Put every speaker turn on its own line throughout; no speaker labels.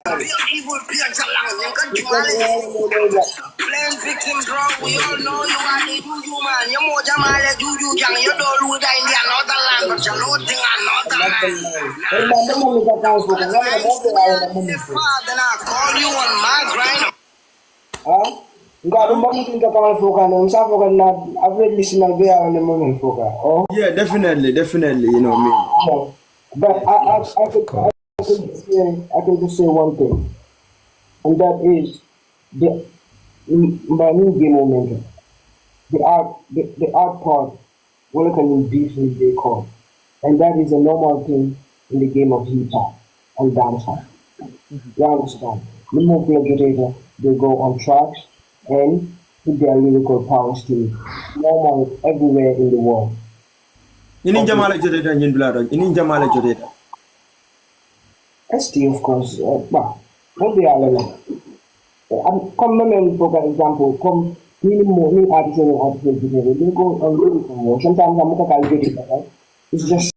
Evil playing victim, bro. We all know you are the JuJu man. You're more Jamale JuJu Gang. You don't lose that in another land, but you're loading another land. Then I call you on my grind.
Yeah, definitely, you know me.
But I can just say one thing, and that is the game momentum. The art part, what can briefly they call, and that is a normal thing in the game of hip hop and dancehall. You understand? The move later, they go on tracks and put their lyrical powers to it. Normal everywhere in the world.
In Jamala Jodeta and Yinblad, in Jamala Jodeta.
ST, of course, but not the other. Come, for example, come minimum artificial they go on really for more. Sometimes I'm not calculating that. It's just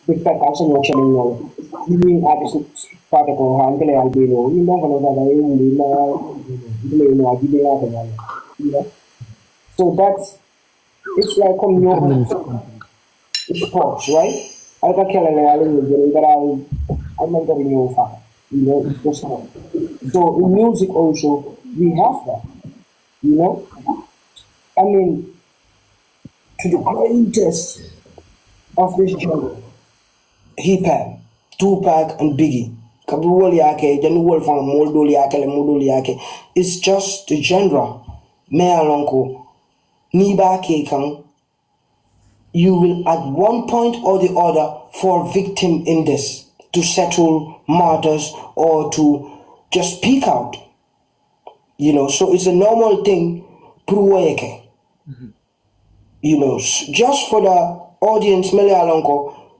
the fact I'm not showing you. You artificial particle, I'm going to albino. You know, you know. So that's it's like it's posh, right? I got killing but I'm not getting you far. You know, it's just not. So in music also we have that. You know? I mean, to the greatest of this genre, hip hop, Tupac and Biggie. It's just the genre. You will at one point or the other fall victim in this to settle matters or to just speak out. You know, so it's a normal thing. You know, just for the audience,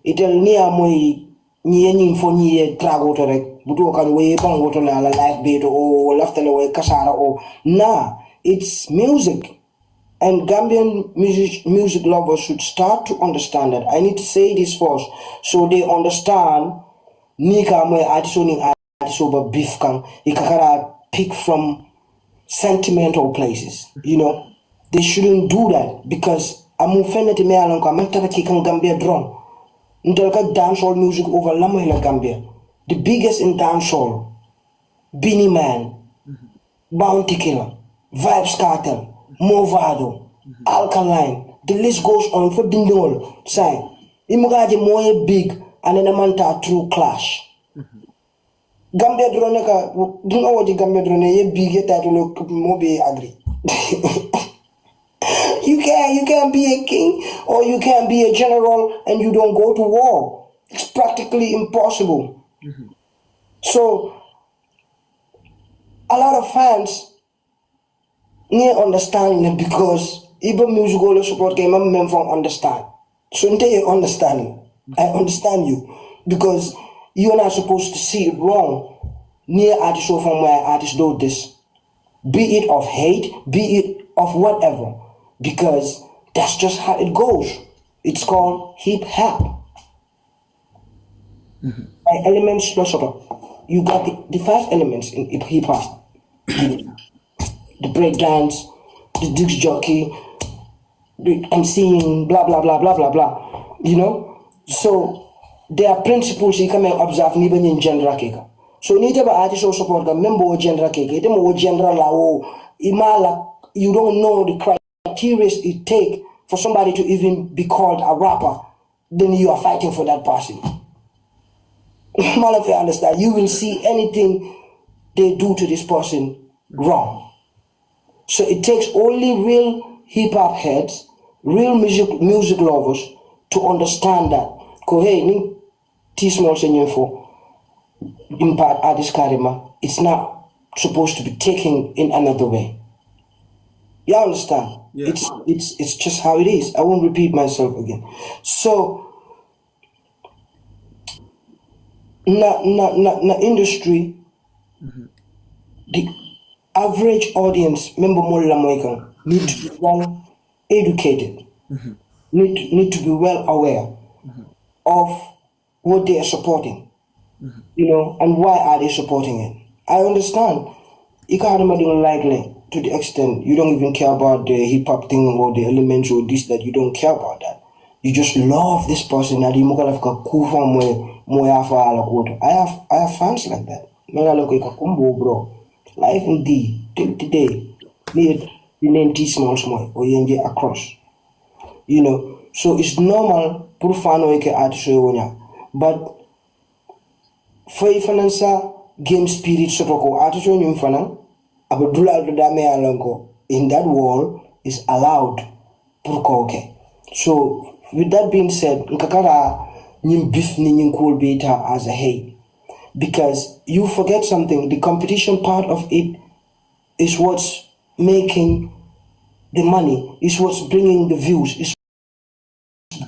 it'll near me. For trago to butu kan we bang woto la life beat or left away kasara or nah, it's music. And Gambian music lovers should start to understand that. I need to say this first so they understand Nika mwe artisoning artisoba beef kan ikakara pick from sentimental places. You know, they shouldn't do that because I'm offended me along Kamantaka kikan Gambia drum. Ndalka dancehall music over Lamohila Gambia. The biggest in dancehall. Beanie Man, Bounty Killer, Vibes Cartel, Movado, Alkaline. The list goes on for Bindol. Say, Imugaji more big and then a manta true clash. Gambia Droneka, do you know what the Gambia Drone big title Mobi agree. You can be a king or you can be a general and you don't go to war. It's practically impossible. So a lot of fans need understanding it because even music all support game I'm from understand. So until you understand, I understand you because you're not supposed to see it wrong. Near artists from where artists do this. Be it of hate, be it of whatever. Because that's just how it goes. It's called hip hop. By elements, you got the 5 elements in hip hop: the break dance, the disc jockey, the MCing, blah blah blah blah blah blah. You know, so there are principles you can observe even in genre keka. So need to artist or support the member genre keka. It more genre lao imala. You don't know the criteria it take for somebody to even be called a rapper, then you are fighting for that person. If you understand, you will see anything they do to this person wrong. So it takes only real hip hop heads, real music lovers to understand that. Hey, TSMALLZ for impact artist karima, it's not supposed to be taken in another way. You understand? Yeah. It's just how it is. I won't repeat myself again. So na industry, the average audience member need to be well educated, need to be well aware of what they are supporting. You know, and why are they supporting it? I understand. Ikadama don't likely to the extent you don't even care about the hip hop thing or the elements or this that you don't care about that. You just love this person and you I have fans like that. Bro. Life in D till today need the name TSMALLZ or Yenje across. You know, so it's normal for fan artist but for finansa game spirit sotoko artist fana abdullah dame alongo in that wall is allowed okay. So with that being said, nkakara nyim beef ni nyim cool beta as a hey. Because you forget something, the competition part of it is what's making the money, is what's bringing the views, is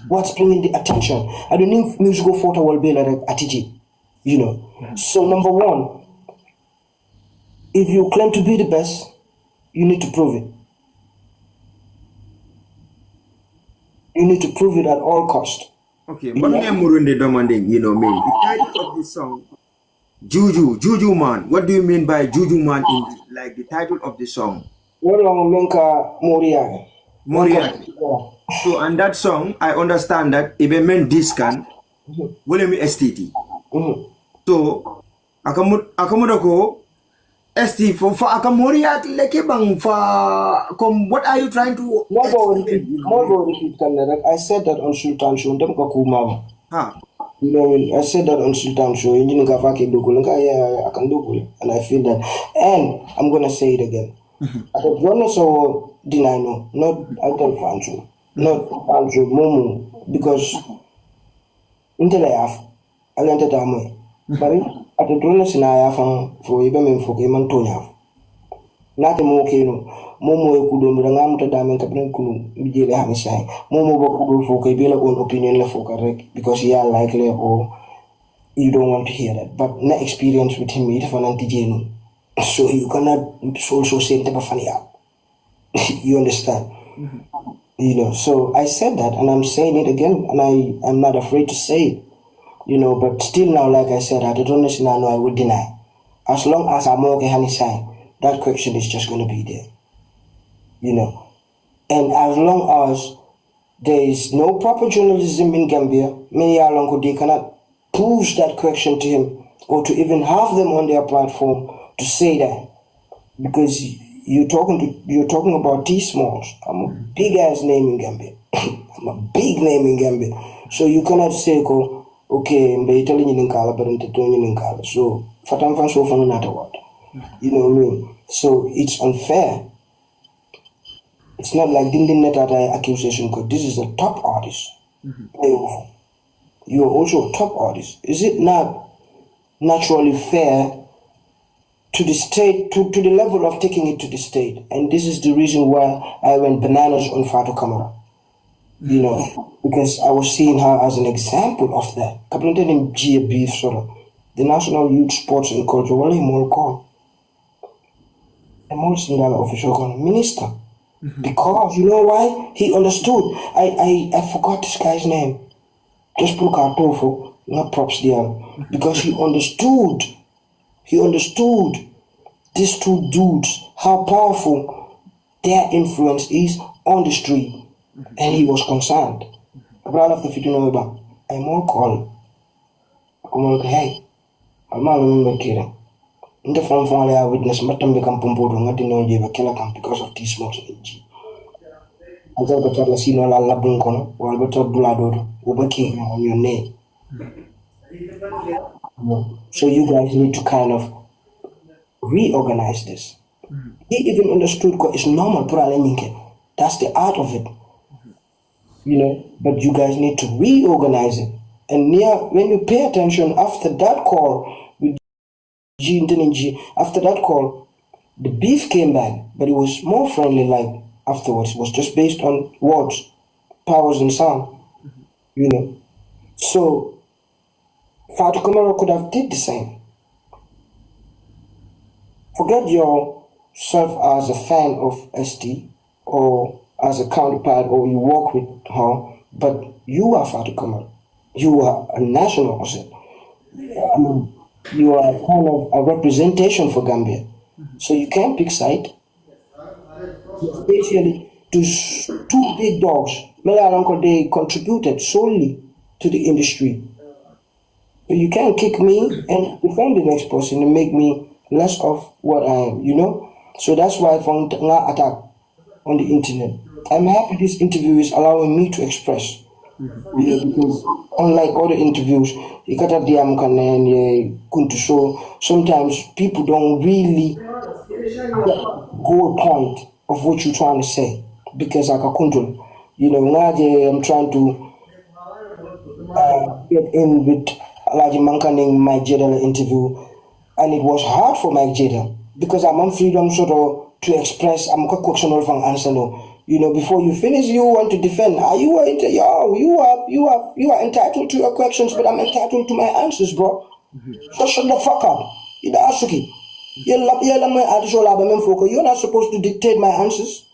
what's bringing the attention. I don't think musical photo will be like attitude, you know. So number one, if you claim to be the best, you need to prove it. You need to prove it at all cost.
Okay, but you know me. The title of this song, JuJu man. What do you mean by JuJu man in like the title of the song?
Menka Moria.
So and that song, I understand that if I meant this can, will me STT. So akamudako ST for akamoria like bang for what are you trying to
I said that on Sultan Show. You know, I said that on Sultan Show. I can do it, and I feel that. And I'm gonna say it again. I don't want to deny no, not I don't Fancho, not Fancho Momo, because until I have, I learned it that way. But I don't want to say I have for even for him and Tonya. Not a mokino, Momo could bring to Diamond Captain Kulu, Mijay Hanisai, Momo Boku for Kabila own opinion for correct because he are likely or you don't want to hear that. But no experience with him, it's for Antijano. So you cannot also say funny out. You understand? You know, so I said that and I'm saying it again and I'm not afraid to say it. You know, but still now, like I said, I don't understand I would deny. As long as I'm okay, Hanisai, that question is just going to be there. You know, and as long as there is no proper journalism in Gambia, many along they cannot push that question to him or to even have them on their platform to say that, because you're talking about TSMALLZ. I'm a big ass name in Gambia. I'm a big name in Gambia, so you cannot say okay, I'm telling you in Kala, but I'm telling you in Kala. So fatam fan so fan another word. You know what I mean? So it's unfair. It's not like dindin net accusation because this is a top artist. You are also a top artist. Is it not naturally fair to the state, to the level of taking it to the state? And this is the reason why I went bananas on Fatou Camara. You know, because I was seeing her as an example of that. The National Youth Sports and Culture, what are you called? I'm also an official minister. Because you know why? He understood. I forgot this guy's name. Just put our tofu, not props there. Because he understood. He understood these two dudes, how powerful their influence is on the street. And he was concerned. Right after the know about I'm all called. I'm like, hey, I'm not remember kidding. In the front for I witness Matam become Pompodo, not in the killer camp because of these small energy. I thought the Lasino la Buncono, or Alberto Bulado, overking on your name. So you guys need to kind of reorganize this. He even understood it's normal, that's the art of it. You know, but you guys need to reorganize it. And when you pay attention after that call with G, after that call, the beef came back, but it was more friendly like afterwards. It was just based on words, powers and sound. You know. So Fatou Camara could have did the same. Forget yourself as a fan of ST or as a counterpart or you work with her, but you are Fatou Camara. You are a national person. I mean, you are kind of a representation for Gambia. So you can't pick side. Especially to two big dogs. Mela and Uncle, they contributed solely to the industry. So you can't kick me and defend the next person and make me less of what I am, you know? So that's why I found an attack on the internet. I'm happy this interview is allowing me to express. Yeah, because unlike other interviews, you got the and so sometimes people don't really get the whole point of what you're trying to say. Because like a control, you know, now I'm trying to get in with Alaji Mankaning Mike Jeda interview, and it was hard for Mike Jeda because I'm on freedom sort of to express. I'm a question of an answer. No, you know, before you finish, you want to defend. Are you you are entitled to your questions, but I'm entitled to my answers, bro. So shut the fuck up. You're not supposed to dictate my answers.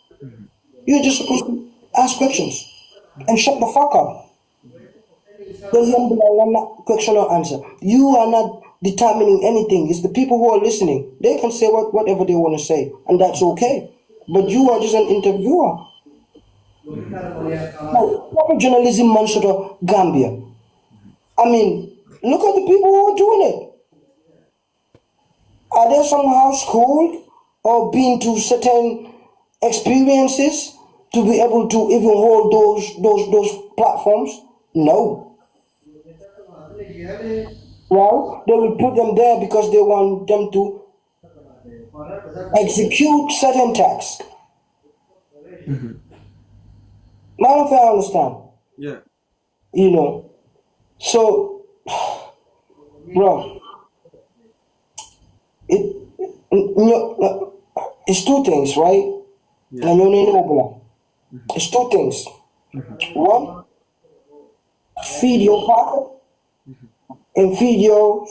You're just supposed to ask questions and shut the fuck up. Question or answer. You are not determining anything. It's the people who are listening. They can say whatever they want to say, and that's okay. But you are just an interviewer. Proper journalism man sort of Gambia. I mean, look at the people who are doing it. Are they somehow schooled or been to certain experiences to be able to even hold those platforms? No. Well, they will put them there because they want them to execute certain tasks. Man, if I understand.
Yeah.
You know. So, bro, it's two things, right? Yeah. It's two things. One, feed your pocket and feed your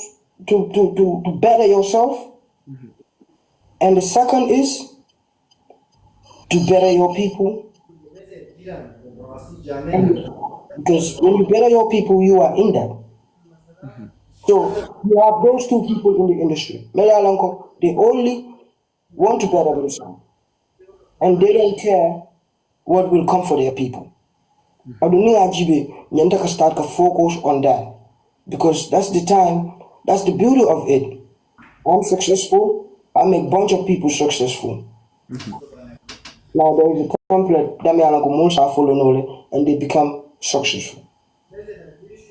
to better yourself. And the second is to better your people. Because when you better your people, you are in that. So you have those two people in the industry. They only want to better themselves. And they don't care what will come for their people. I don't need to start to focus on that. Because that's the time, that's the beauty of it. I'm successful, I make a bunch of people successful. Now there is a template that follow and they become successful.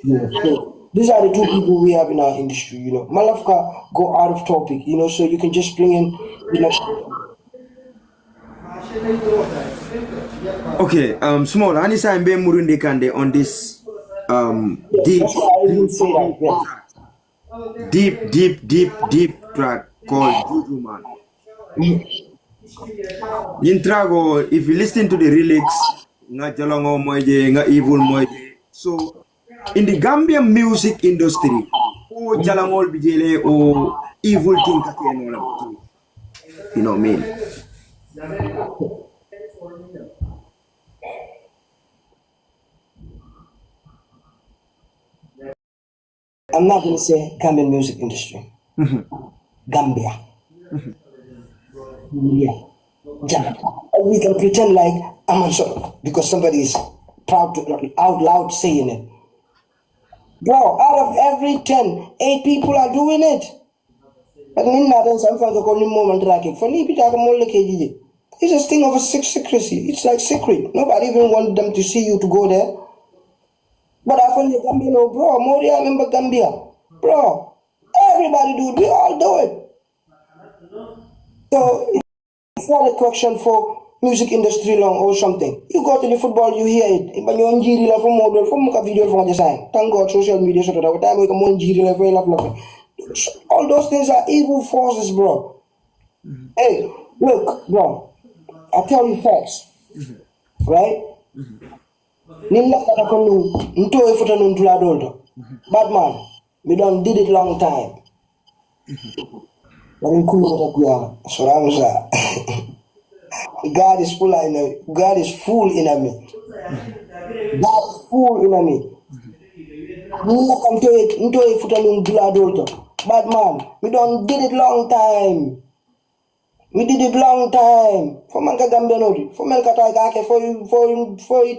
Yeah. So these are the two people we have in our industry, you know. Malafka go out of topic, you know, so you can just bring in the next.
Okay, small. Anisa and Ben Murundi Kande on this deep,
That's why I didn't say that. Yes.
deep track called JuJu Man. Intrago, if you listen to the lyrics, nga jalongo moje, nga evil moje. So in the Gambian music industry, o jalangol bijele o evil thing kakeno. You know what I mean?
I'm not going to say Gambian music industry. Gambia. Yeah. We can pretend like I'm on show because somebody is proud to out loud saying it. Bro, out of every 10, 8 people are doing it. It's a thing of a secrecy. It's like secret. Nobody even wants them to see you to go there. But I find the Gambia, no, bro. Moria, remember Gambia. Bro, everybody do it. We all do it. So, it's not a question for music industry long or something. You go to the football, you hear it. Thank God social media so that all those things are evil forces, bro. Hey, look, bro. I tell you facts. Right? Bad man, we done did it long time. God is full in me. God is full in me. God is full in me. come to it, into a foot and adult. Bad man, we don't did it long time. We did it long time. For Manka Gambian, for Melka Taika, for you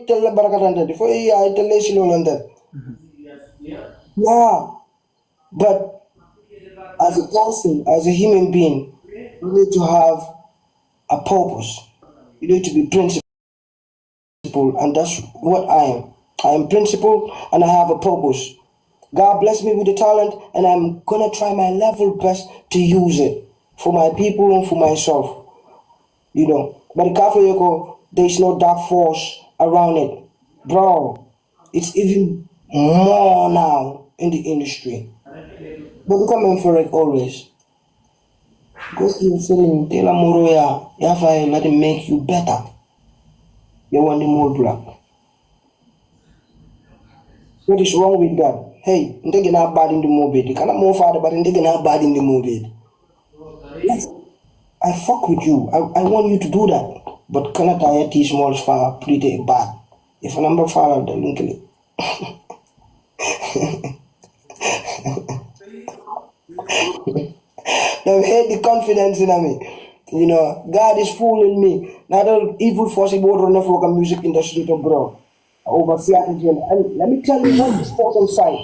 tell the Barakatan, for you tell the London. Yeah, but as a person, as a human being, you need to have a purpose. You need to be principled, and that's what I am. I am principled and I have a purpose. God bless me with the talent, and I'm gonna try my level best to use it for my people and for myself. You know, but the Cafe Yoko, there's no dark force around it. Bro, it's even more now in the industry. But we're coming for it always. Go to your sitting, tell a moroya, yafa, let him make you better. You want the more black. What is wrong with that? Hey, I'm taking out bad in the mobile. You cannot move farther, but I'm taking out bad in the mobile. Yes, I fuck with you. I want you to do that. But cannot I TSMALLZ far pretty bad. If a number follow the link. They've had the confidence in me. You know, God is fooling me. Not all evil force about running for the music industry to grow. Over Seattle jail. And let me tell you one important side.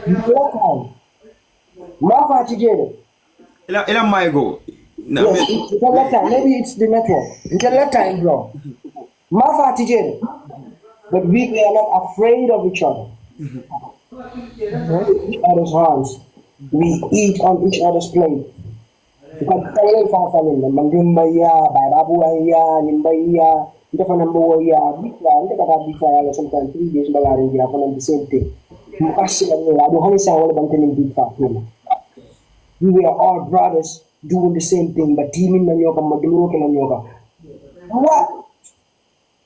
That time, Mafa Tijere.
Ila my go. No,
Yes, until that time, maybe it's the network. Until that time, bro. Mafa Tijere. But we are not afraid of each other. Each other's hands. We eat on each other's plate. Because tayo fafanin na mandimbaya, bababuaya, nimbaya, ito fa nambuaya, bigla, hindi ka bigla, sometimes 3 days balarin gila for the same thing. Mukas sila nila, aduhan isa wala bang tining big fat nila. We were all brothers doing the same thing, but teaming na nyo ka, magduluro ka na nyo ka.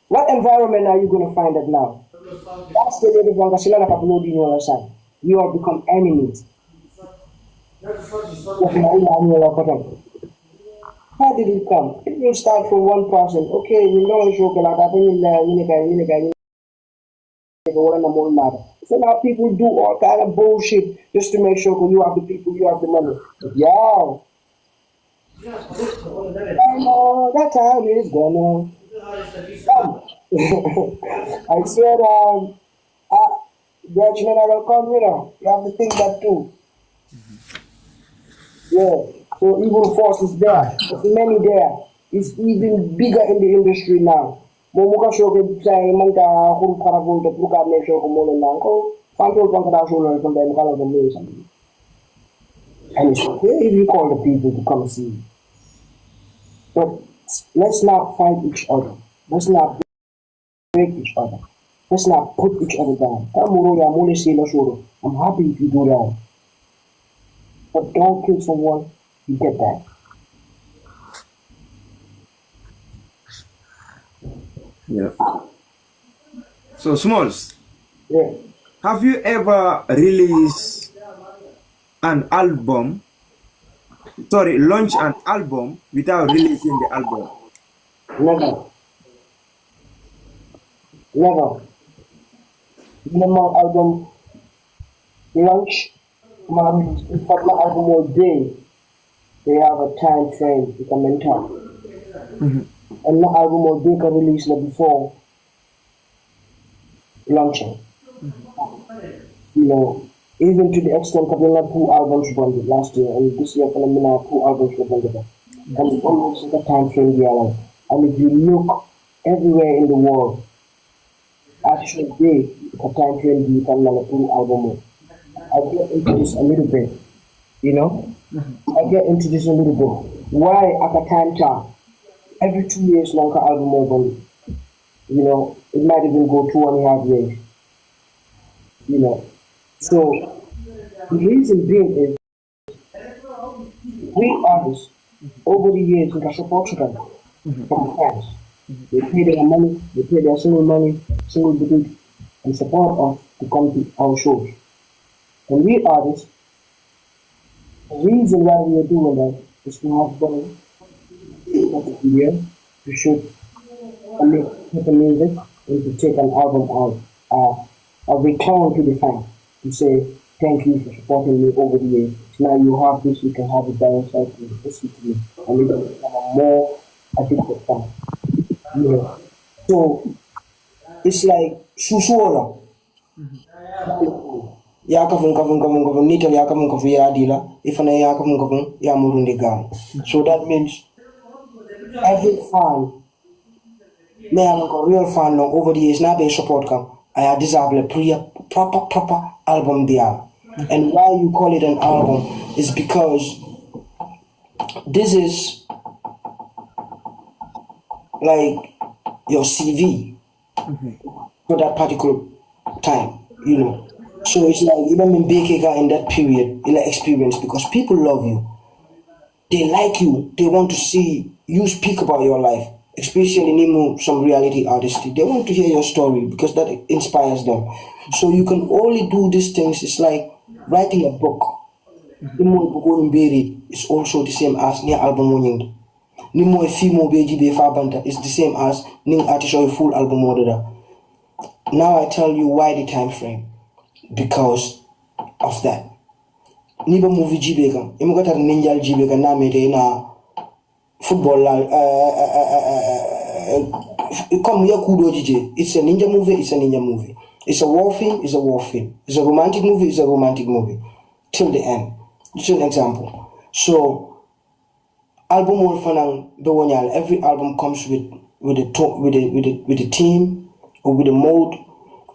What environment are you going to find that now? That's the way the sila nakapload din nyo lang. You all become enemies. How did it come? It will start from one person. Okay, you know, so now people do all kind of bullshit just to make sure you have the people, you have the money. Yeah. I know that time is gonna come. I said, judgment will come, you know. You have to think that too. Yeah, so evil force is there. There's many there. It's even bigger in the industry now. Momuka shoke say manga huru karabun to puka make sure komo na ko. Fanto pangkada shono from the mukalo the news. And it's okay if you call the people to come see. But let's not fight each other. Let's not break each other. Let's not put each other down. I'm happy if you do that. But don't kill someone, you get that.
Yeah. So, SMALLZ,
Yeah.
have you ever released an album, launch an album without releasing the album?
Never. Never. Minimum album launch. In fact, my album all day, they have a time frame, it's a mental. And my album all day can release before launching. You know, even to the extent that we had 2 albums bundled last year, and this year for me now 2 albums were bundled. And it's almost the time frame they are like. And if you look everywhere in the world, actually day, a time frame you can like 2 albums. I get into this a little bit, you know? I get into this a little bit. Why at a time time? Every 2 years long album over, you know, it might even go 2.5 years. You know. So the reason being is we artists over the years we got support them from fans. They pay their money, they pay their single money, single boutique, and support us to come to our shows. And we artists, the reason why we are doing that is to have money, to shoot and make music, and to take an album out, a return to the fans to say thank you for supporting me over the years. Now you have this, you can have it by yourself and listen to me, and you can become a more addicted fan. You know. So it's like Susuola. Ya kafun nital ya kafun ya dila ifana ya kafun ya murundi gang. So that means every fan me a real fan long over the years now be support come I deserve a proper album there. And why you call it an album is because this is like your CV for that particular time, you know. So it's like even in Bekega in that period, in that experience, because people love you, they like you, they want to see you speak about your life, especially Nimu, some reality artists. They want to hear your story because that inspires them. So you can only do these things. It's like writing a book. It's also the same as near album. Nimo Fimo Beji Be Fabanta is the same as Ning Artishoy full album order. Now I tell you why the time frame. Because of that. Niba movie Jibega. Imugata Ninja Jibega na made na football come here kudo DJ. It's a ninja movie, it's a ninja movie. It's a war film, it's a war film. It's a romantic movie, it's a romantic movie. Till the end. Just an example. So album fanang bewanyal, every album comes with a theme or with a mode,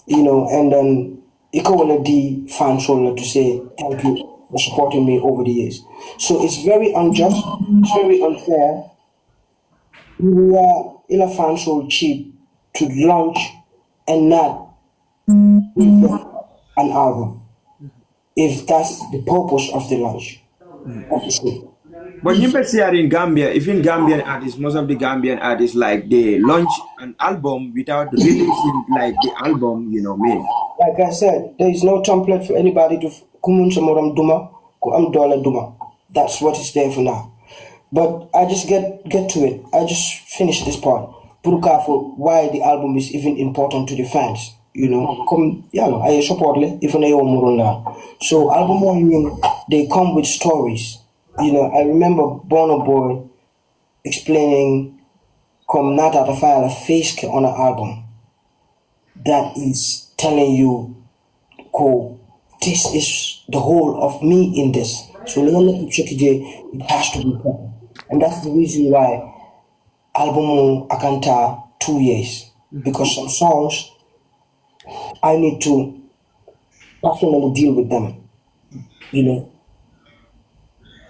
you know, and then equal the fan shoulder to say thank you for supporting me over the years. So it's very unjust, it's very unfair. We are in a fan show cheap to launch and not with an album, if that's the purpose of the launch of the show.
But you see in Gambia, even Gambian artists, most of the Gambian artists, like they launch an album without releasing like the album, you know, me.
Like I said, there is no template for anybody to kumun samoram duma, ku am dollar duma. That's what is there for now. But I just get to it. I just finish this part. Puruka for why the album is even important to the fans. You know, come yalo, I support le if I murunda. So album one they come with stories. You know, I remember Bono Boy explaining come not out of file a face on an album that is telling you, "Ko, this is the whole of me in this." So it has to be proper, and that's the reason why album Akanta 2 years, because some songs I need to personally deal with them, you know,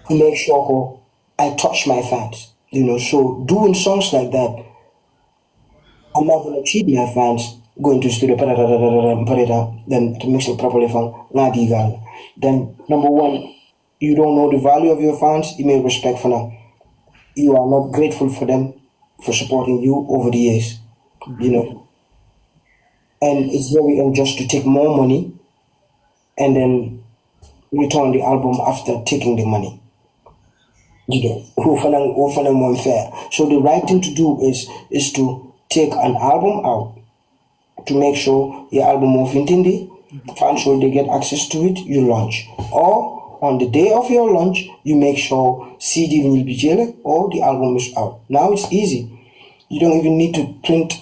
to make sure I touch my fans, you know. So doing songs like that, I'm not gonna cheat my fans. Going to studio, then to mix it properly from Nadigal. Then number one, you don't know the value of your fans, you may respect for them. You are not grateful for them for supporting you over the years, you know. And it's very unjust to take more money and then return the album after taking the money. You know, unfair. So the right thing to do is to take an album out to make sure your album of Intindi, fans sure they get access to it, you launch. Or on the day of your launch, you make sure CD will be jailed or the album is out. Now it's easy. You don't even need to print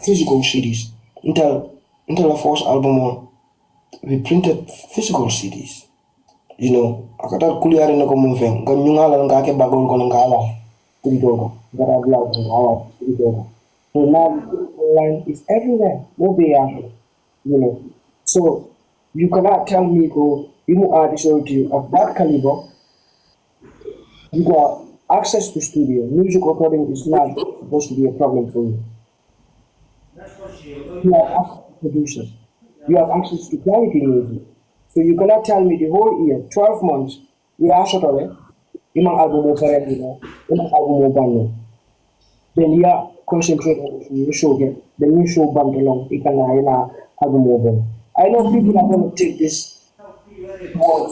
physical CDs. Until the first album we printed physical CDs. You know, akata kuliare na ko mumfen, kan nyungala nga ke bagol ko ngala. Tiridogo, gara vlog ngala, tiridogo. So now online is everywhere. No be you know. So you cannot tell me go you artist of that caliber. You got access to studio. Music recording is not supposed to be a problem for you. You have access to producers. You have access to quality music. So you cannot tell me the whole year, 12 months, we are short of it. Imang album mo kaya nila, imang album mo bano. Then you are concentrate on the show again. Then you show band along, ikana ina album mo bano. I know people are going to take this for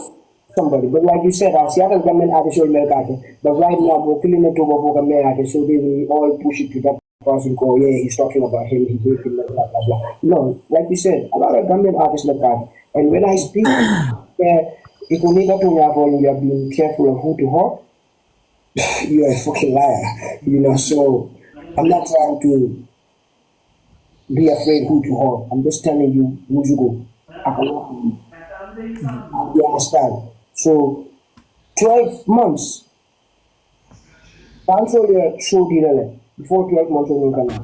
somebody, but like you said, as Seattle government artist will make it. But right now, we're killing it over for so they will all push it to that. person go, yeah, he's talking about him, he hate him, blah, blah, blah. No, like you said, a lot of Gambian artists like that. And when I speak, if you need to you are being careful of who to hurt, you are a fucking liar. You know, so I'm not trying to be afraid who to hurt. I'm just telling you who you go. I cannot. You understand? So 12 months. Cancel your show dealer before 12 months on canal.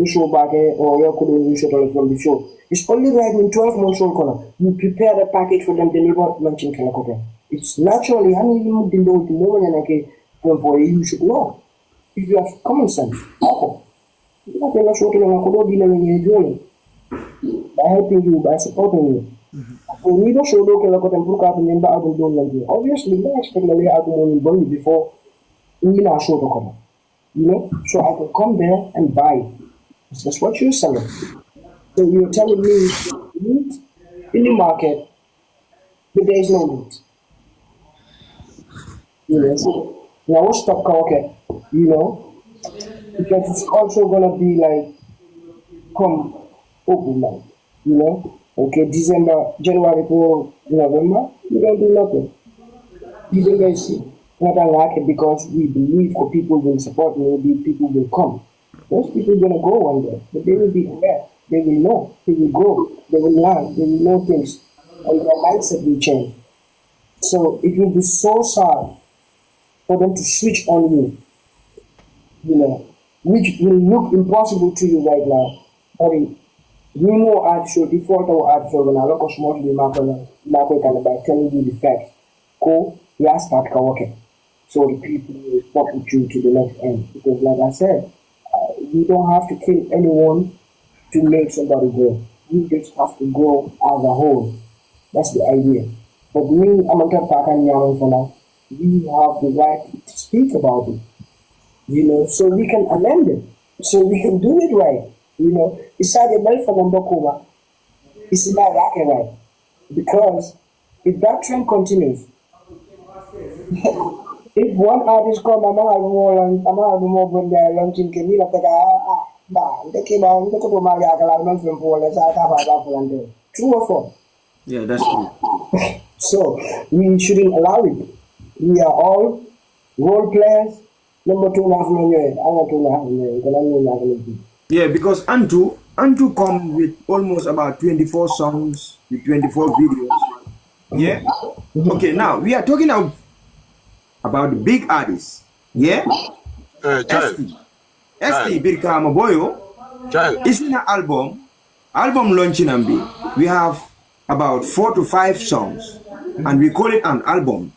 Show back or you couldn't use it from the show. It's only right in 12 months on corner. You prepare the package for them, deliver launching Kanakote. It's naturally how you move the load to know and okay for you should know. If you have common sense, you have to show to them dealer when you're doing by helping you, by supporting you. So we don't show local and put out member I will do obviously I expect the album before we not show to come. You know, so I can come there and buy. That's what you're selling. So you're telling me meat in the market, but there is no meat. You know, so now we'll stop okay, you know, because it's also gonna be like come open like, you know, okay, December, January for November, we don't do nothing. December is not unlikely because we believe that people will support, maybe people will come. Those people are gonna go one day, but they will be aware. They will know, they will grow, they will learn, they will know things, and their mindset will change. So it will be so sad for them to switch on you, you know, which will look impossible to you right now. But we know art show, default our art show, when I look at small to market by telling you the facts. Go, yeah, start working. So the people will fuck with you to the next end. Because like I said, you don't have to kill anyone to make somebody grow. You just have to grow as a whole. That's the idea. But me, I'm a for now. We have the right to speak about it. You know, so we can amend it. So we can do it right. You know, it's not a bell for Nambakuma. It's not right. Because if that trend continues, if one artist come, I'm gonna have more when they're launching Kenila, they came out, they could marry a government from for let's have true or false?
Yeah, that's true.
So we shouldn't allow it. We are all role players. Number 2 I want to have
yeah, because Antu come with almost about 24 songs with 24 videos. Yeah. Okay, now we are talking about the big artists. Yeah. ST Birkama Boyo is in an album launching Ambi. We have about 4 to 5 songs and we call it an album.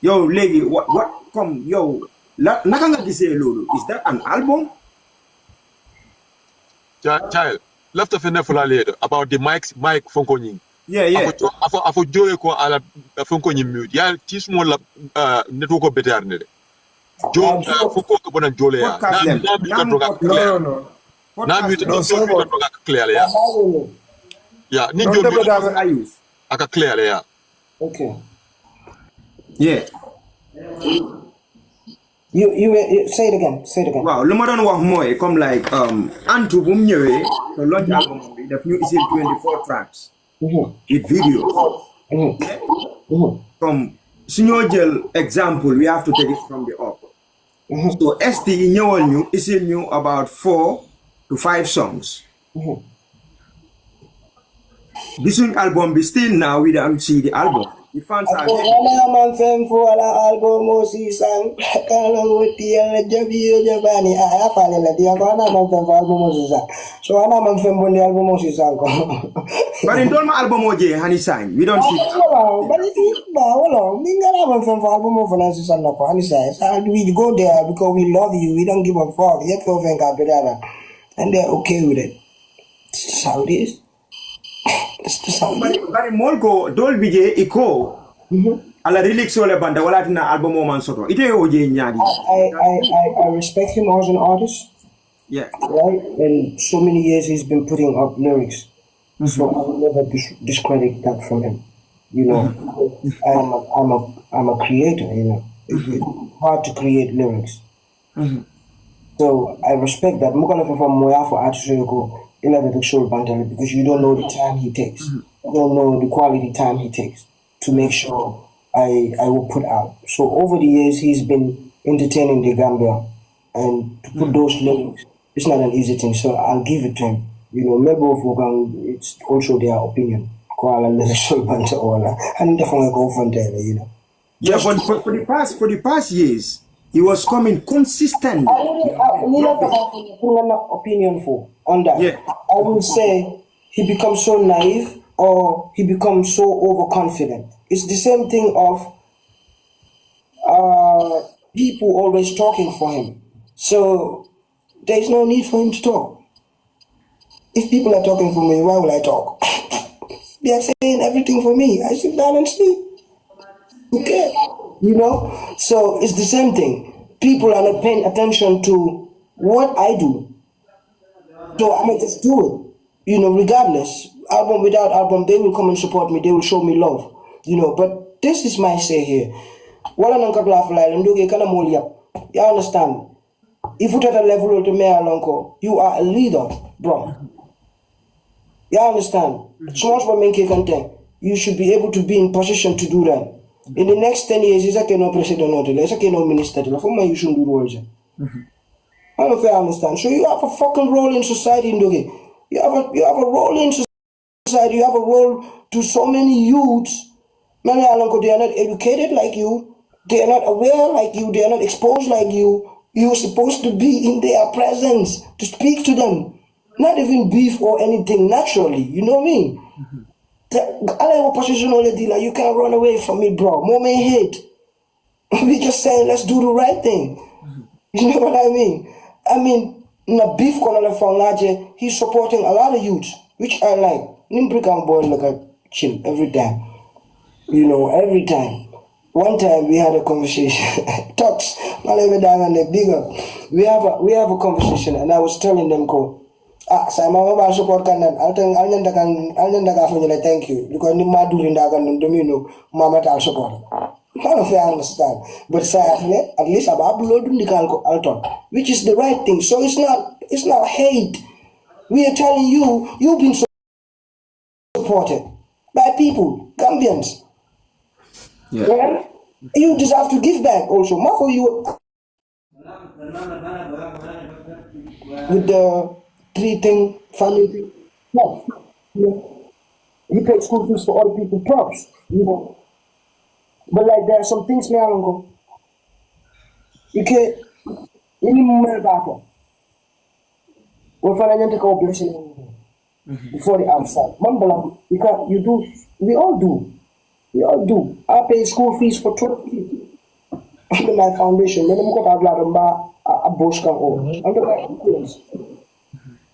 Yo, lady, what come, yo, nakanga kise lulu. Is that an album?
Child, left of a later about the mic funkoning.
Yeah.
Afo joy ko ala funkoning mute. Yeah, TSMALLZ network better. Jo fuko ko bonan jole ya.
No.
Na mute no clear ya. Yeah, ni jole aka clear ya.
Okay.
Yeah.
You say it again.
Wow, Lumadan wa moy come like Antu bum ñëwé to launch album bi daf ñu isil 24 tracks. With videos. From suñu jël example, we have to take it from the up. So ST ñëwal ñu isil ñu about 4 to 5 songs. This album be still now we don't see the album. The fans are but in Dolma album oje hani sign. We don't see
we go there because we love you, we don't give a fuck. And they're okay with it. That's how it is.
But molko dol bije iko ala lyrics wala banda wala tina album o man soto ite oje nyaadi.
I respect him as an artist.
Yeah.
Right? And so many years he's been putting up lyrics. So I will never discredit that from him. You know, I'm a creator, you know. It's hard to create lyrics. So I respect that. Mukala from Moya for Artichoke, because you don't know the time he takes. You don't know the quality time he takes to make sure I will put out. So over the years he's been entertaining the Gambia, and to put those lyrics, it's not an easy thing. So I'll give it to him. You know, maybe it's also their opinion. Kuala lyrical banter all, and definitely go from there. You know.
Yeah, but for the past years, he was coming consistently.
I need an opinion for on that.
Yeah.
I will say he becomes so naive or he becomes so overconfident. It's the same thing of people always talking for him. So there's no need for him to talk. If people are talking for me, why will I talk? They are saying everything for me. I sit down and sleep. Okay. You know? So it's the same thing. People are not paying attention to what I do. So I'm gonna just do it. You know, regardless. Album without album, they will come and support me, they will show me love. You know, but this is my say here. Wala nang kaglafalay, ndugi ka na mulyap. You understand? If you at a level of the mayor lonko, you are a leader, bro. You understand? So much for making content. You should be able to be in position to do that. In the next 10 years, is no president or is no minister. For me, you shouldn't do words. I don't know if I understand. So you have a fucking role in society, Ndoge. You have a role in society. You have a role to so many youths. Many Alonko, they are not educated like you. They are not aware like you. They are not exposed like you. You're supposed to be in their presence to speak to them. Not even beef or anything, naturally. You know what I mean? You can't run away from me, bro. Moment hate. We just saying, let's do the right thing. You know what I mean? I mean, na beef he's supporting a lot of youths, which I like. Nimbrikam boy like a chill every time. You know, every time. One time we had a conversation. Talks. We have a conversation, and I was telling them, saya mau support kanan. Thank you. Because ni madu lindakan domino mama tal support. I don't understand. But at least I'm uploading the alton, which is the right thing. So it's not hate. We are telling you, you've been supported by people, Gambians.
Yeah.
Yeah? You deserve to give back also. For you with the 3 thing, family thing. No. He paid school fees for other people, props. You know. But like there are some things me along you can't any more about it. We'll find a take our blessing before the outside. Mambala, you do, we all do. We all do. I pay school fees for 12 people under my foundation. Then I'm going to a bush under my influence.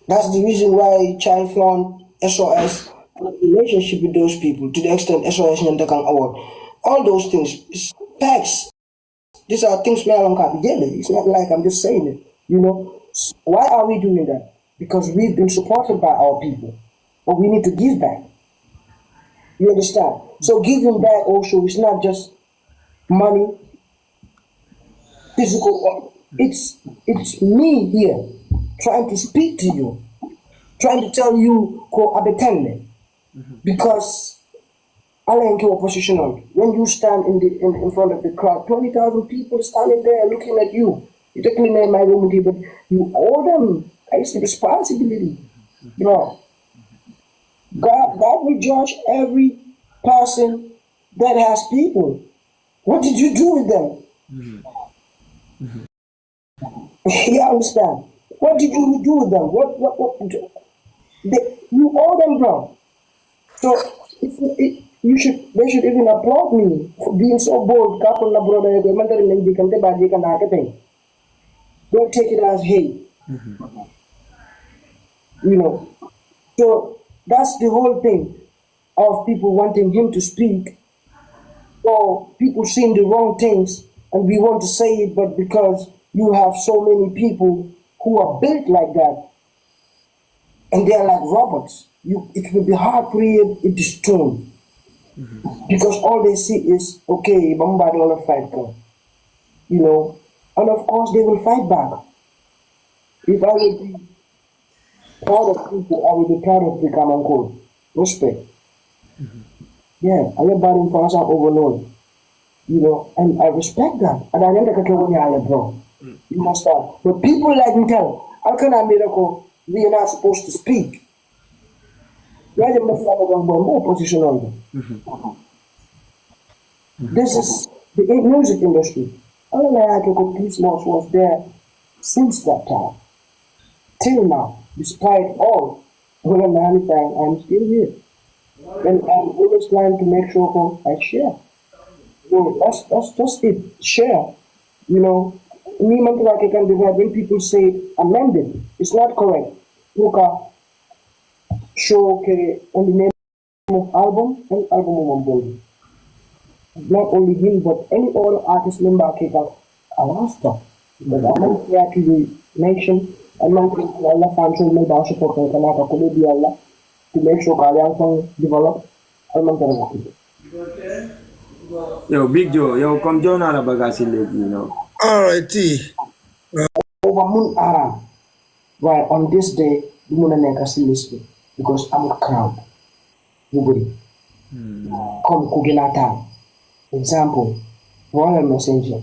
That's the reason why Child Fund, SOS, relationship with those people to the extent SOS Nyantakang Award. All those things, it's facts. These are things we don't have together. It's not like I'm just saying it. You know, why are we doing that? Because we've been supported by our people, but we need to give back. You understand? So giving back also is not just money, physical. It's me here trying to speak to you, trying to tell you ko abetende, because I ain't your positional. When you stand in front of the crowd, 20,000 people standing there looking at you. You take me in my room, but you owe them. It's a responsibility. You know, God will judge every person that has people. What did you do with them? You understand? What did you do with them? You owe them, bro. So they should even applaud me for being so bold. Don't take it as hate. You know. So that's the whole thing of people wanting him to speak, or people seeing the wrong things and we want to say it, but because you have so many people who are built like that and they're like robots, it will be hard to read it is true. Because all they see is, okay, Bombard want to fight, you know, and of course they will fight back. If I would be proud of people, I would be proud of the common code. Respect. Yeah, I am bad for us overload. And I respect that. And I never can bro. You understand? But people like me tell, how can I miracle? We are not supposed to speak. Why are more position on them? This is the music industry. All I TSMALLZ was there since that time. Till now, despite all, I'm still here. And I'm always trying to make sure I share. So that's just it. Share. Me can divide when people say amended. It's not correct. Look at show on the name of album and album of body. Not only him but any other artist member can Alaska. But I'm here to the nation. I'm not going to Allah function member support and Kanaka Allah to make sure Kalian develop. I'm not going to
Yo, Big Joe, yo, come join our bagasi leg,
Alrighty.
Over moon aram. Right, on this day, the moon and I still listen because I'm a crowd. Nobody. Come Kuginata. Example, Royal Messenger.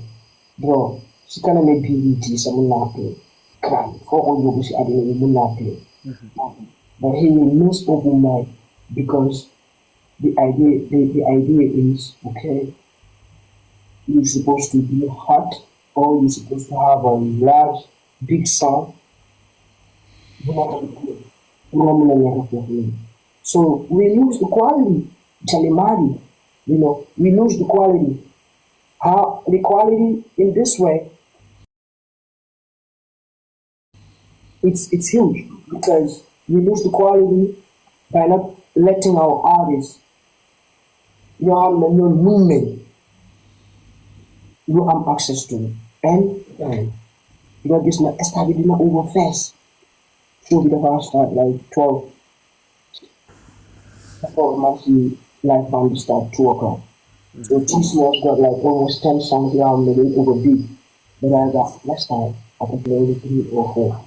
Bro, she can't make BET, someone not play. Crowd. For all you wish I didn't not play. But he will miss open mind because the idea is, okay, you're supposed to be hot or you're supposed to have a large, big sound. So we lose the quality, Chalimari, we lose the quality. How the quality in this way, it's huge because we lose the quality by not letting our artists have no movement. You have access to it. And this not established in over fast. So we have start like 12. Before monthly live band start 2 o'clock. So TSMALLZ got like almost 10 songs around maybe over beat. But I got last time I can play only 3 or 4.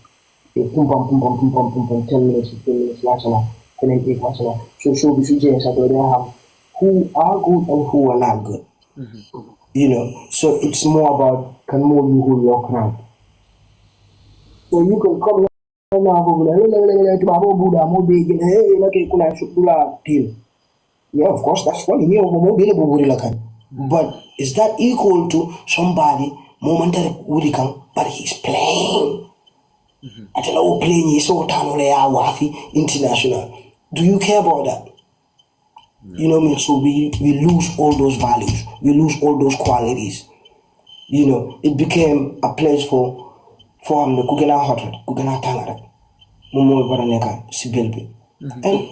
Boom bum 10 minutes, 15 minutes, watch and then take watch and so we should just have who are good and who are not good. So it's more about can more you who your crowd. So you can come yeah, of course that's funny. But is that equal to somebody momentary but he's playing? I don't know playing so international. Do you care about that? So we lose all those values, we lose all those qualities. It became a place for the Kugana Hotel, Kugana Tangara, Momo Baraneka, Sibelbe. And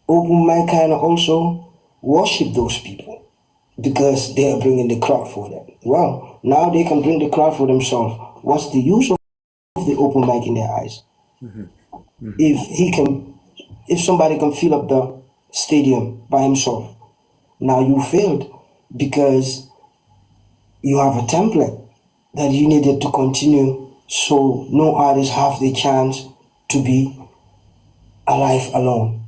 open my kind also worship those people because they are bringing the crowd for them. Well, now they can bring the crowd for themselves. What's the use of the open mic in their eyes? If somebody can fill up the stadium by himself, now you failed because you have a template that you needed to continue so no artist have the chance to be alive alone.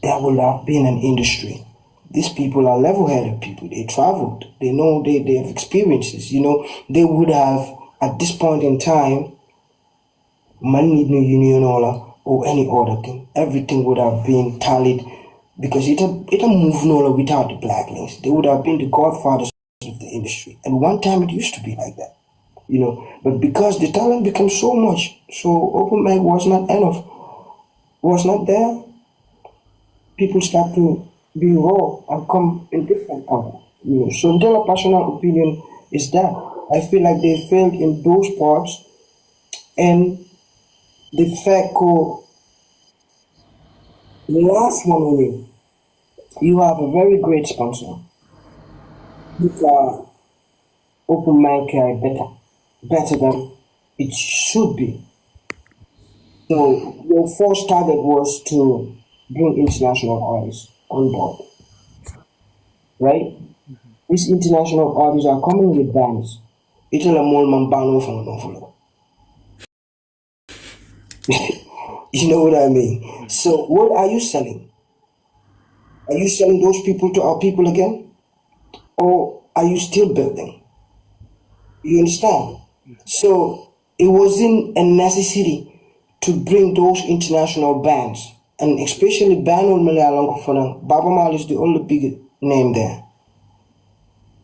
There will have been an industry. These people are level-headed people. They traveled. They know they have experiences. They would have at this point in time, money no union or any other thing. Everything would have been tallied because it a move no without the black links. They would have been the godfathers of the industry. And one time it used to be like that. But because the talent becomes so much, so open mic was not enough, was not there, people start to be raw and come in different order. So their personal opinion is that I feel like they failed in those parts, and the fact the last one only, you have a very great sponsor. Open mic better than it should be. So your first target was to bring international artists on board, right? These international artists are coming with bands. It'll a more man ban off and follow. You know what I mean? So what are you selling? Are you selling those people to our people again? Or are you still building? You understand? So it wasn't a necessity to bring those international bands, and especially band on Malayalam for Baba Mal is the only big name there.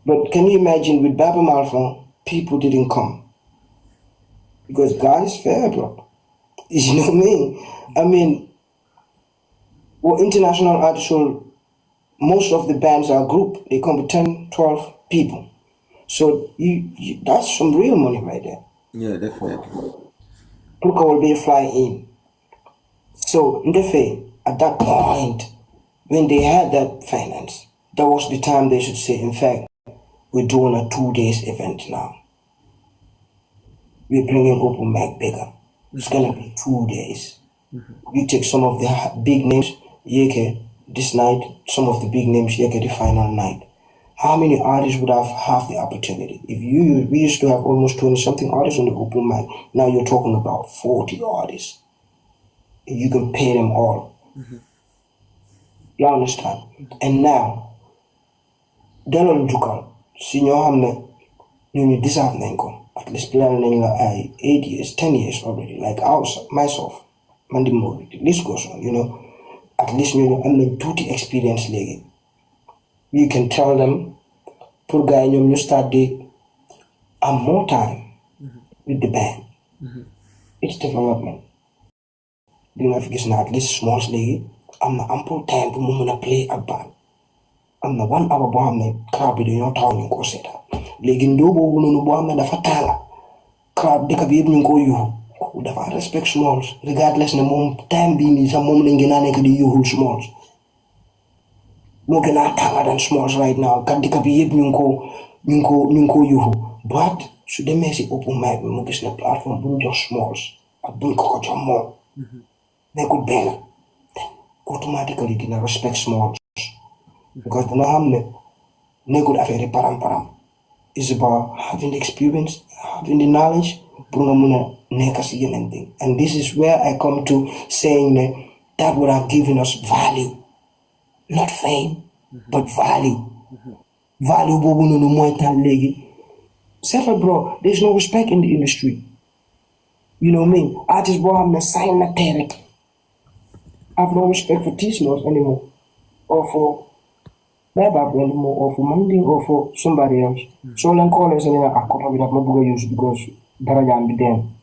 But can you imagine with Baba Mal people didn't come? Because God is fair, bro. You know what I mean? I mean, well, international artists, most of the bands are group. They come with 10, 12 people. So that's some real money right there.
Yeah, definitely.
People will be flying in. So, at that point, when they had that finance, that was the time they should say, in fact, we're doing a 2 days event now. We're bringing open mic bigger. It's gonna be 2 days. You take some of the big names, Yeke, this night, some of the big names, Yeke, the final night. How many artists would have the opportunity? We used to have almost 20 something artists on the open mic. Now you're talking about 40 artists. You can pay them all. You understand? And now, Delon Jukal, Senior Hamne, you deserve Nenko. At least plan 8 years, 10 years already. Like myself, Mandy Mori, this goes on, At least I'm duty experience legi. You can tell them, poor guy, you start the more time with the band. It's development. You have to at least small legi. I'm not ample time to play a band. I'm the 1 hour bomb crab in your town in Cosetta. Legin do no bomb and a fatala. Crab de cabin go you. Would have respect smalls, regardless the time being is a moment in Ganaka the you who smalls. No can I taller than smalls right now. Can't take a be Minko you. But should they make it open mic with the platform, boom just smalls. A boom coach more. They could banner. Automatically didn't respect smalls. Because the Nahamne, they could have a param. It's about having the experience, having the knowledge, anything. And this is where I come to saying that would have given us value. Not fame, but value. Value, Sefer, bro, there's no respect in the industry. You know what I mean? Artists, bro, I'm not signing a parent. I have no respect for TSMALLZ anymore. Or for anymore, or for Monday, or for somebody else. So I'm calling saying I could have not use because Barajan be them.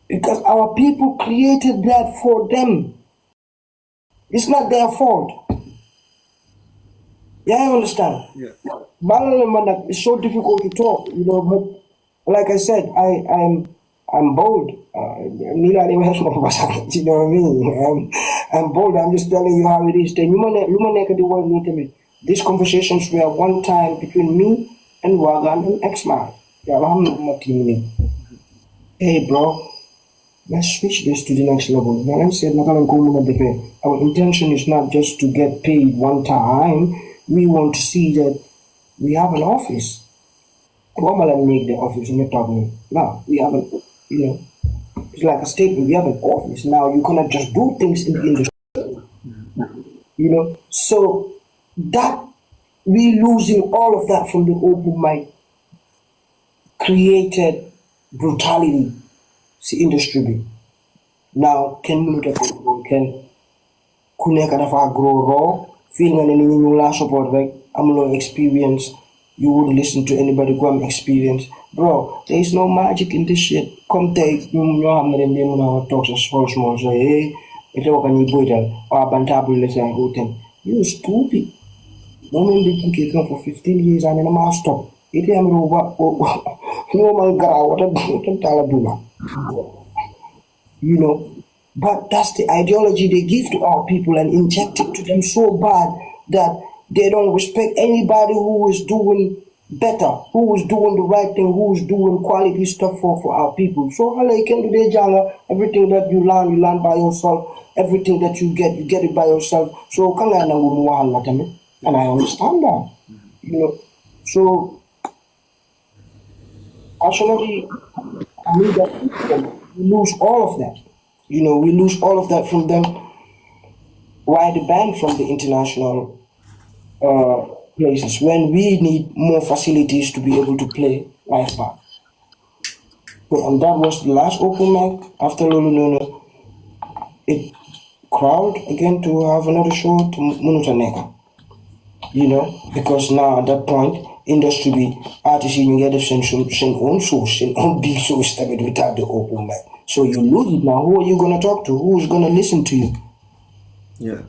Because our people created that for them. It's not their fault. Yeah, I understand. Yeah. It's so difficult to talk, but like I said, I'm bold. You know what I mean? I'm bold. I'm just telling you how it is. These conversations were one time between me and Wagan and X-Man. Hey, bro, let's switch this to the next level. Our intention is not just to get paid one time. We want to see that we have an office. What will I make the office in your talking? Now, we have an, it's like a statement. We have an office. Now, you cannot just do things in the industry. So that we losing all of that from the open mic created brutality in industry. Now, can grow raw, feeling any support, right? I'm low experience. You would listen to anybody who I'm experienced. Bro, there is no magic in this shit. Come take talks a small say, hey, it's can you boy or bantable let's say go 10. You stupid. No man been kicking for 15 years and then I'm stop. It am over no man got but that's the ideology they give to our people and inject it to them so bad that they don't respect anybody who is doing better, who is doing the right thing, who is doing quality stuff for our people. So how you can do the jungle, everything that you learn by yourself, everything that you get it by yourself. So and I understand that. So actually I need that you lose all of that. we lose all of that from them. Why the ban from the international places when we need more facilities to be able to play live band? So, and that was the last open mic. After Lolo Nono, it crowd again to have another show to Munutaneka. Because now at that point, industry be artists you get send own source, send own big source without the open mic. So you lose it now. Who are you gonna talk to? Who's gonna listen to you?
Yeah.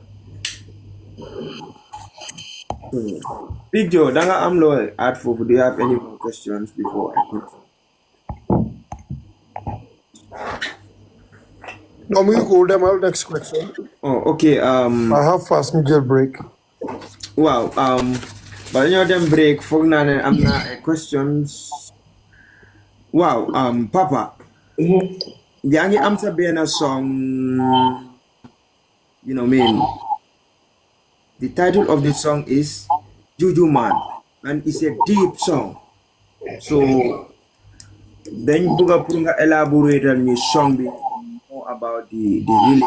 Big Joe, Danga Amlo Artful, do you have any more questions before I put?
No, we go them out next question.
Oh, okay.
I have fast middle break.
Wow. But them break for I'm not questions. Wow. Papa. Yangi Amsa Bena song. The title of the song is JuJu Man, and it's a deep song. So then Buga Punga elaborate on your song more about the lyrics.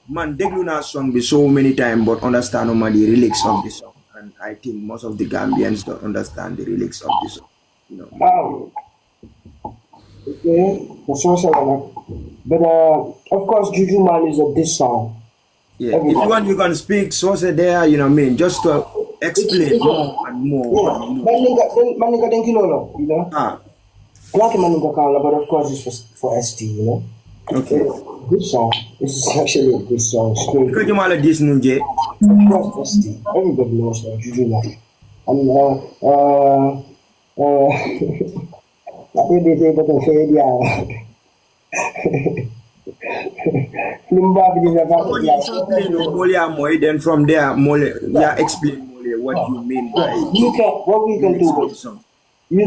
Man, Degluna song be so many times, but understand the lyrics of the song. And I think most of the Gambians don't understand the lyrics of the song.
Okay, that's also but of course, JuJu Man is a diss song.
Yeah, if you want, you can speak so there, just to explain more and more.
Maninga thank you, Like Maninga Kala, but of course it's for ST,
Okay.
Good song. This is actually a good song.
Because you might this Nunje.
Of course, ST. Everybody knows that JuJu Man. And I think they say that they say
Then from there, explain more what you mean by
what we can do is you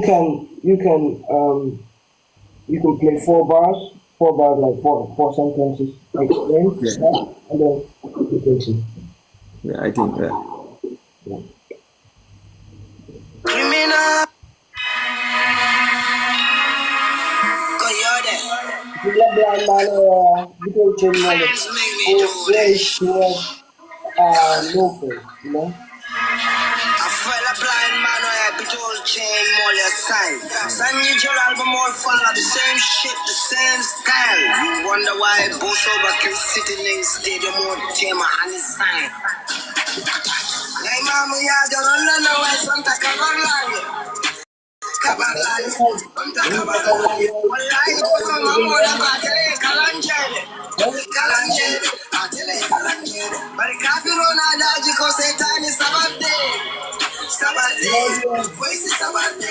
can play 4 bars like four sentences, explain, and then you continue.
Yeah, I think that.
Blind man or a bit old chain more your sign. San your album all follow the same shit, the same style. You wonder why both over can sitting in stadium more tema and his sign. Like mama ya don't know why Santa Cavalari. Cavalari. Santa Cavalari. Wallahi mama mola batele kalanjele. Kalanjele. Batele kalanjele. Bari kafiro na daji ko setani sabate. Sabate, voice sabate.